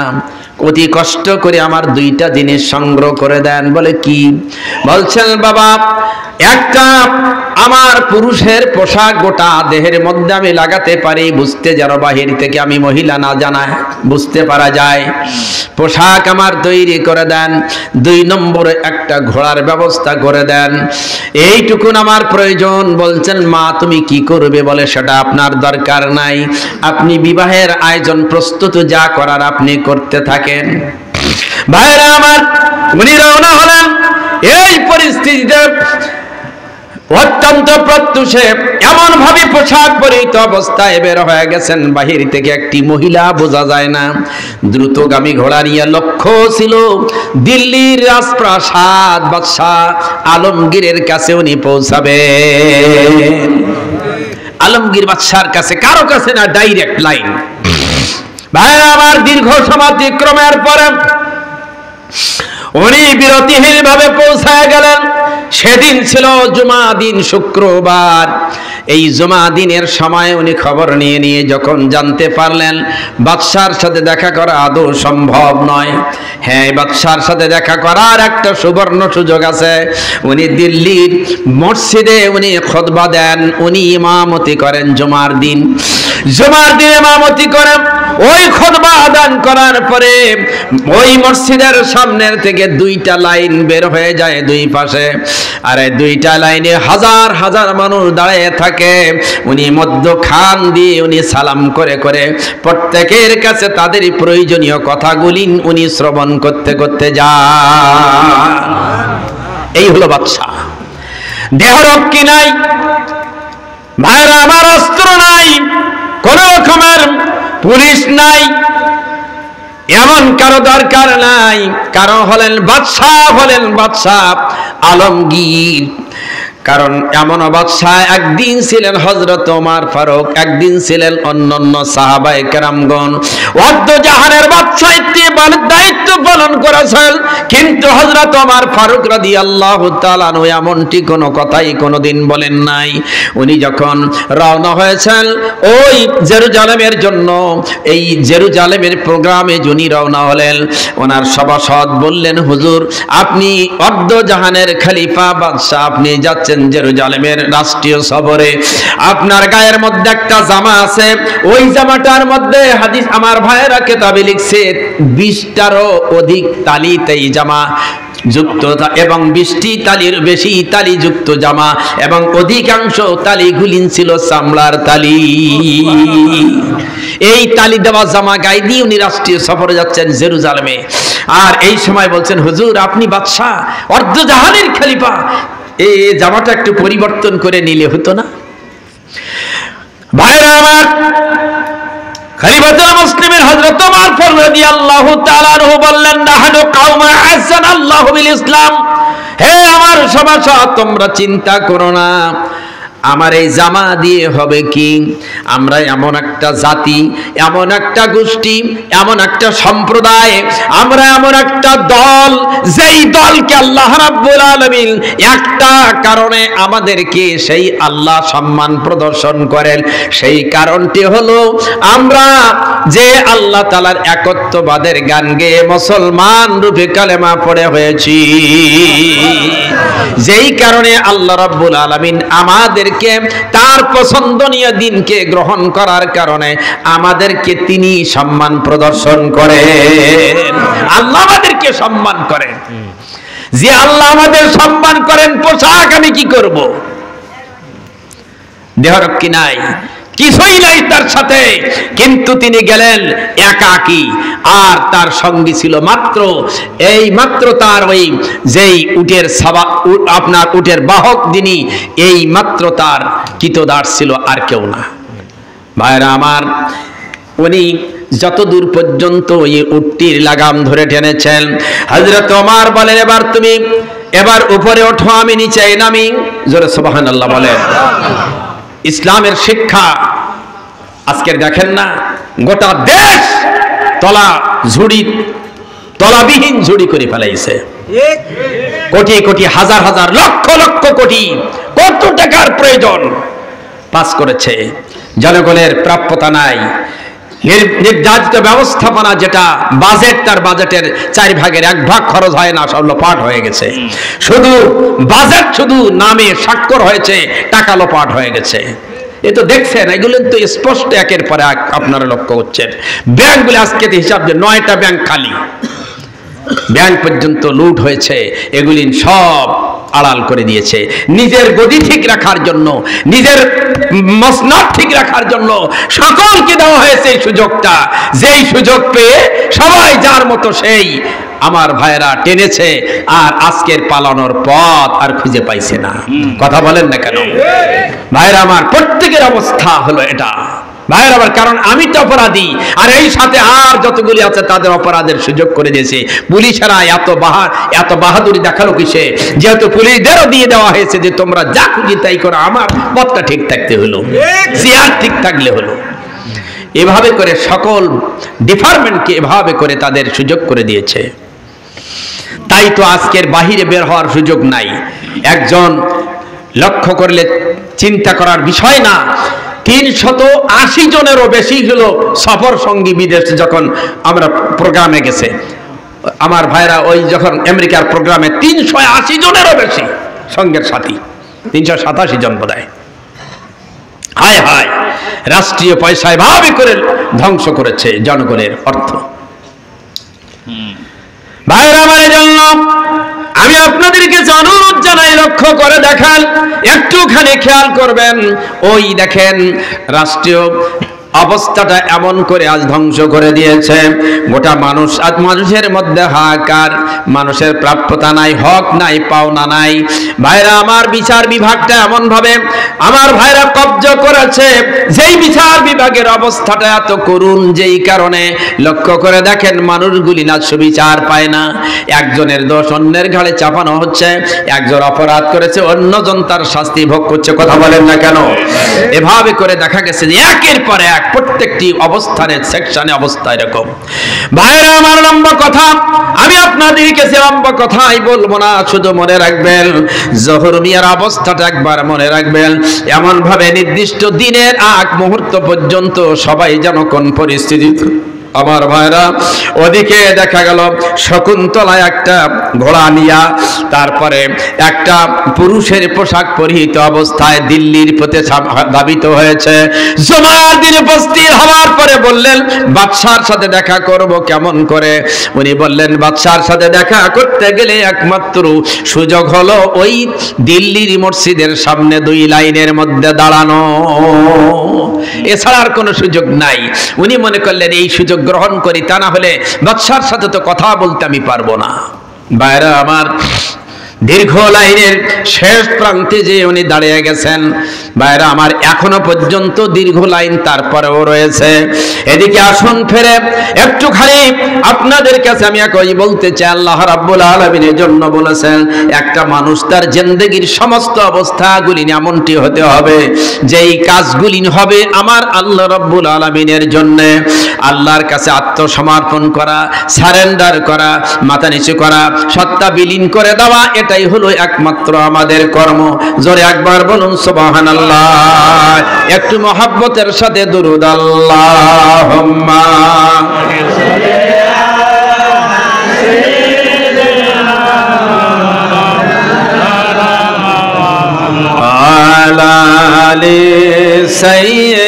অতি কষ্ট করে আমার দুইটা জিনিস সংগ্রহ করে দেন। বলে কি? বলছেন বাবা, একটা আমার পুরুষের পোশাক গোটা দেহের মধ্যে আমি লাগাতে পারি, বুঝতে যেন বাহির থেকে আমি মহিলা না জানায়, বুঝতে পারা যায়, পোশাক আমার তৈরি করে দেন। 2 নম্বরে একটা ঘোড়ার ব্যবস্থা করে দেন, এইটুকুন আমার প্রয়োজন। বলছেন মা তুমি কি করবে? বলে সেটা আপনার দরকার নাই, আপনি বিবাহের আয়োজন প্রস্তুত যা করার আপনি করতে থাকেন। ভাইরা আমার, উনি রওনা হলেন। এই পরিস্থিতিতে অত্যন্ত প্রত্যুষে এমন ভাবে পোশাক পরিহিত অবস্থায় বের হয়ে গেছেন, বাহির থেকে একটি মহিলা বোঝা যায় না। দ্রুতগামী ঘোড়া নিয়ে লক্ষ্য ছিল দিল্লির রাজপ্রাসাদ বাদশাহ আলমগীরের কাছে উনি পৌঁছাবে। আলমগীর বাদশার কাছে, কারো কাছে না, ডাইরেক্ট লাইন। ভাইরা আমার, দীর্ঘ সময় অতিক্রমের পরে উনি বিরতিহীন ভাবে পৌঁছায় গেলেন। সেদিন ছিল জুমা দিন, শুক্রবার। এই জুমা দিনের সময় উনি খবর নিয়ে যখন জানতে পারলেন বাদশার সাথে দেখা করা আদৌ সম্ভব নয়, হ্যাঁ বাদশার সাথে দেখা করার একটা সুবর্ণ সুযোগ আছে। উনি দিল্লির মসজিদে উনি খুতবা দেন, উনি ইমামতি করেন জুমার দিন। জুমার দিন ইমামতি করেন, ওই খুতবা আদান করার পরে ওই মসজিদের সামনের থেকে 2টা লাইন বের হয়ে যায় দুই পাশে, আর এই 2টা লাইনে হাজার হাজার মানুষ দাঁড়িয়ে থাকে। উনি মধ্যখান দিয়ে উনি সালাম করে করে প্রত্যেকের কাছে তাদের প্রয়োজনীয় কথাগুলি উনি শ্রবণ করতে করতে যান। এই হলো বাদশা। দেহরক্ষী নাই, ভাইরা আমার, অস্ত্র নাই, কোন রকমের পুলিশ নাই, এমন কারো দরকার নাই। কারণ হলেন বাদশাহ, হলেন বাদশাহ আলমগীর। কারণ এমন বাদশাহ একদিন ছিলেন হযরত ওমর ফারুক, একদিন ছিলেন অন্যান্য সাহাবায়ে কেরামগণ। অর্ধ জাহানের বাদশাহ দায়িত্ব পালন করেছেন, কিন্তু হযরত ওমর ফারুক রাদিয়াল্লাহু তাআলা আনহু এমনটি কোনো কথাই কোনোদিন বলেন নাই। উনি যখন রওনা হয়েছেন ওই জেরুজালেমের জন্য, এই জেরুজালেমের প্রোগ্রামে যিনি রওনা হলেন, ওনার সভাসদ বললেন হুজুর আপনি অর্ধ জাহানের খলিফা বাদশাহ, আপনি যাচ্ছেন জেরুজালেমের রাষ্ট্রীয় সফরে, আপনার গায়ের মধ্যে একটা জামা আছে, ওই জামাটার মধ্যে হাদিস আমার ভাইয়েরা কেতাবে লিখছে 20টারও অধিক তালিতে এই জামা যুক্ত, এবং 20টি তালির বেশি তালি যুক্ত জামা, এবং অধিকাংশ তালিগুলি ছিল চামড়ার তালি। এই তালি দেওয়া জামা গায়ে দিয়ে উনি রাষ্ট্রীয় সফরে যাচ্ছেন জেরুজালেমে। আর এই সময় বলছেন হুজুর আপনি বাদশাহ, অর্ধ জাহানের খলিফা, এই জামাটা একটু পরিবর্তন করে নিলে হতো না? ভাইরা আমার, খলিফাতুল মুসলিমিন হযরত ওমর ফারুক রাদিয়াল্লাহু তাআলা আনহু বললেন নাহনু কাওমা আযানাল্লাহু বিল ইসলাম, হে আমার সভাসদ তোমরা চিন্তা করো না, আমার এই জামা দিয়ে হবে কি? আমরা এমন একটা জাতি, এমন একটা গোষ্ঠী, এমন একটা সম্প্রদায়, আমরা এমন একটা দল, যেই দলকে আল্লাহ রাব্বুল আলামিন একটা কারণে আমাদেরকে সেই আল্লাহ সম্মান প্রদর্শন করেন। সেই কারণটি হলো আমরা যে আল্লাহ তাআলার একত্ববাদের গান গেয়ে মুসলমান রূপে কালেমা পড়ে হয়েছি। যেই কারণে আল্লাহ রাব্বুল আলামিন আমাদেরকে তার পছন্দনীয় দিনকে গ্রহণ করার কারণে আমাদেরকে তিনি সম্মান প্রদর্শন করেন। আল্লাহ আমাদেরকে সম্মান করেন। যে আল্লাহ আমাদের সম্মান করেন, পোশাক আমি কি করব? দেহরক্ষী নাই, কিছুই নাই তার সাথে, কিন্তু তিনি গেলেন একাকী, আর তার সঙ্গী ছিল মাত্র তার ওই যেই উটের আপনার উটের বাহক যিনি, এই মাত্র তার কিতদাস ছিল, আর কেউ না। ভাইরা আমার, উনি যত দূর পর্যন্ত ওই উটটির লাগাম ধরে টেনেছেন, হযরত ওমর বলেন এবার উপরে ওঠো, আমি নিচে নামি। জোরে সুবহানাল্লাহ বলেন। ইসলামের শিক্ষা আজকের দেখেন না, গোটা দেশ তলাবিহীন ঝুড়ি করে ফেলাইছে। কোটি কোটি, হাজার হাজার, লক্ষ লক্ষ কোটি, কত টাকার প্রয়োজন পাস করেছে। জনগণের প্রাপ্যতা নাই, নির্ধারিত ব্যবস্থাপনা যেটা বাজেট, তার বাজেটের 4 ভাগের 1 ভাগ খরচ হয় না, সব লোপাট হয়ে গেছে। শুধু বাজেট শুধু নামে স্বাক্ষর হয়েছে, টাকা লোপাট হয়ে গেছে। এ তো দেখছেন, এগুলো তো স্পষ্ট একের পর এক আপনারা লক্ষ্য করছেন। ব্যাংকগুলো আজকে হিসাব যে 9টা ব্যাংক খালি, ব্যাংক পর্যন্ত লুট হয়েছে। এগুলি সব আড়াল করে দিয়েছে নিজের গদি ঠিক রাখার জন্য, নিজের মসনদ ঠিক রাখার জন্য সকলকে দেওয়া হয়েছে এই সুযোগটা। যেই সুযোগ পেয়ে সবাই যার মতো সেই আমার ভাইরা টেনেছে, আর আজকের পালানোর পথ আর খুঁজে পাইছে না। কথা বলেন না কেন ভাইরা আমার? প্রত্যেকের অবস্থা হলো এটা ভাইরা আমার। কারণ আমি তো অপরাধী, আর এই সাথে আর যতগুলি আছে তাদের অপরাধের সুযোগ করে দিয়েছে। পুলিশেরা এত বাহাদুরি দেখালো কিসে? যেহেতু পুলিশদেরও দিয়ে দেওয়া হয়েছে যে তোমরা যা খুঁজি তাই করো, আমার পথটা ঠিক থাকতে হলো, চেয়ার ঠিক থাকলে হলো। এভাবে করে সকল ডিপার্টমেন্টকে এভাবে করে তাদের সুযোগ করে দিয়েছে। তাই তো আজকের বাহিরে বের হওয়ার সুযোগ নাই। একজন লক্ষ্য করলে চিন্তা করার বিষয় না, 380 জনেরও বেশি হলো সফর সঙ্গী বিদেশে। যখন আমরা প্রোগ্রামে গেছে আমার ভাইরা, ওই যখন আমেরিকার প্রোগ্রামে 380 জনেরও বেশি সঙ্গের সাথী, 387 জন বোধ হয়। হায় হায়, রাষ্ট্রীয় পয়সায় ভাবে করে ধ্বংস করেছে জনগণের অর্থ। ভাইরা আমার, জন্য আমি আপনাদেরকে অনুরোধ জানাই, লক্ষ্য করে দেখান, একটুখানি খেয়াল করবেন। ওই দেখেন রাষ্ট্রীয় অবস্থাটা এমন করে আজ ধ্বংস করে দিয়েছে। গোটা মানুষ আজ মানুষের মধ্যে হাহাকার, মানুষের প্রাপ্যতা নাই, হক নাই, পাওনা নাই। ভাইরা আমার, বিচার বিভাগটা এমন ভাবে আমার ভাইরা কব্জা করেছে, যেই বিচার বিভাগের অবস্থাটা এত করুণ, যেই কারণে লক্ষ্য করে দেখেন মানুষগুলি না সুবিচার পায় না। একজনের দোষ অন্যের ঘাড়ে চাপানো হচ্ছে, একজন অপরাধ করেছে অন্যজন তার শাস্তি ভোগ করছে। কথা বলেন না কেন? এভাবে করে দেখা গেছে যে একের পর এক প্রত্যেকটি অবস্থানের সেকশনে অবস্থা এরকম। ভাইরা আমার, লম্বা কথা আমি আপনাদেরকে লম্বা কথাই বলবো না, শুধু মনে রাখবেন জহুর মিয়ার অবস্থাটা একবার মনে রাখবেন। এমন ভাবে নির্দিষ্ট দিনের আগ মুহূর্ত পর্যন্ত সবাই যেন কোন পরিস্থিতি আমার ভাইরা, ওদিকে দেখা গেল শকুন্তলায় একটা ঘোড়া নিয়া, তারপরে একটা পুরুষের পোশাক পরিহিত অবস্থায় দিল্লির পথে ধাবিত হয়েছে। জুমার দিন উপস্থিত হওয়ার পরে বললেন বাদশার সাথে দেখা করব কেমন করে? উনি বললেন বাদশার সাথে দেখা করতে গেলে একমাত্র সুযোগ হলো ওই দিল্লির মসজিদের সামনে 2 লাইনের মধ্যে দাঁড়ানো, এছাড়া আর কোনো সুযোগ নাই। উনি মনে করলেন এই সুযোগ গ্রহণ করি, তা না হলে বাদশার সাথে তো কথা বলতে আমি পারবো না। ভাইরা আমার, দীর্ঘ লাইনের শেষ প্রান্তে যে উনি দাঁড়িয়ে গেছেন। ভাইরা আমার, এখনো পর্যন্ত দীর্ঘ লাইন তারপরেও রয়েছে। এদিকে আসুন ফিরে একটুখানি আপনাদের কাছে আমি একই বলতে চাই, আল্লাহ রাব্বুল আলামিনের জন্য বলেছেন একটা মানুষ তার জিন্দেগীর সমস্ত অবস্থাগুলি এমনটি হতে হবে যেই কাজগুলি হবে আমার আল্লাহ রাব্বুল আলামিনের জন্য। আল্লাহর কাছে আত্মসমর্পণ করা, সারেন্ডার করা, মাথা নিচু করা, সত্তা বিলীন করে দেওয়া, এটাই হলো একমাত্র আমাদের কর্ম। জোরে একবার বলুন সুবহানাল্লাহ। একটু মহব্বতের সাথে দুরূদ আল্লাহুম্মা আলা আলি সাইয়্যিদিনা